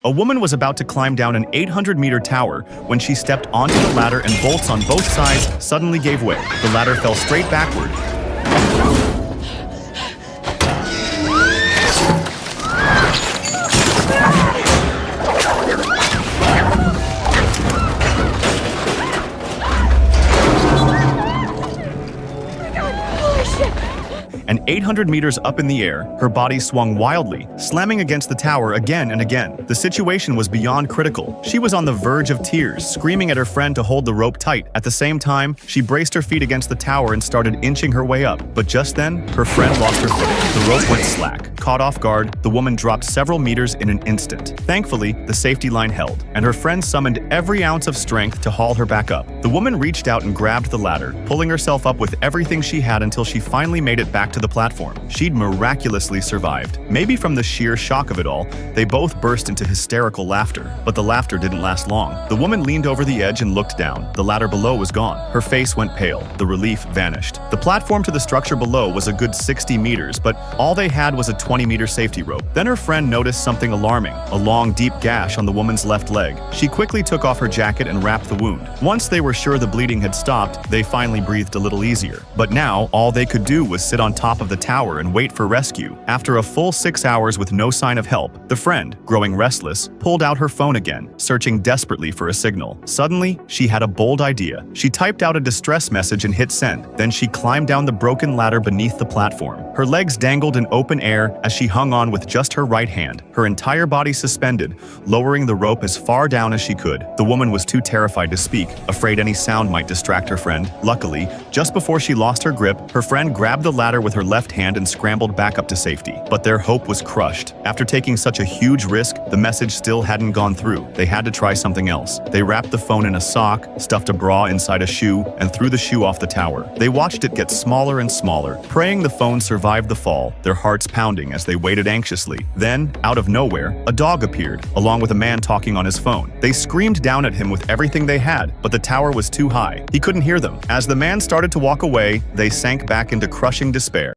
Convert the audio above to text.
A woman was about to climb down an 800-meter tower when she stepped onto the ladder and bolts on both sides suddenly gave way. The ladder fell straight backward. And 800 meters up in the air, her body swung wildly, slamming against the tower again and again. The situation was beyond critical. She was on the verge of tears, screaming at her friend to hold the rope tight. At the same time, she braced her feet against the tower and started inching her way up. But just then, her friend lost her footing. The rope went slack. Caught off guard, the woman dropped several meters in an instant. Thankfully, the safety line held, and her friend summoned every ounce of strength to haul her back up. The woman reached out and grabbed the ladder, pulling herself up with everything she had until she finally made it back to the platform. She'd miraculously survived. Maybe from the sheer shock of it all, they both burst into hysterical laughter. But the laughter didn't last long. The woman leaned over the edge and looked down. The ladder below was gone. Her face went pale. The relief vanished. The platform to the structure below was a good 60 meters, but all they had was a 20-meter safety rope. Then her friend noticed something alarming, a long, deep gash on the woman's left leg. She quickly took off her jacket and wrapped the wound. Once they were sure the bleeding had stopped, they finally breathed a little easier. But now, all they could do was sit on top of the tower and wait for rescue. After a full 6 hours with no sign of help, the friend, growing restless, pulled out her phone again, searching desperately for a signal. Suddenly, she had a bold idea. She typed out a distress message and hit send. Then she climbed down the broken ladder beneath the platform. Her legs dangled in open air as she hung on with just her right hand, her entire body suspended, lowering the rope as far down as she could. The woman was too terrified to speak, afraid any sound might distract her friend. Luckily, just before she lost her grip, her friend grabbed the ladder with her left hand and scrambled back up to safety. But their hope was crushed. After taking such a huge risk, the message still hadn't gone through. They had to try something else. They wrapped the phone in a sock, stuffed a bra inside a shoe, and threw the shoe off the tower. They watched it get smaller and smaller, praying the phone survived the fall, their hearts pounding as they waited anxiously. Then, out of nowhere, a dog appeared, along with a man talking on his phone. They screamed down at him with everything they had, but the tower was too high. He couldn't hear them. As the man started to walk away, they sank back into crushing despair.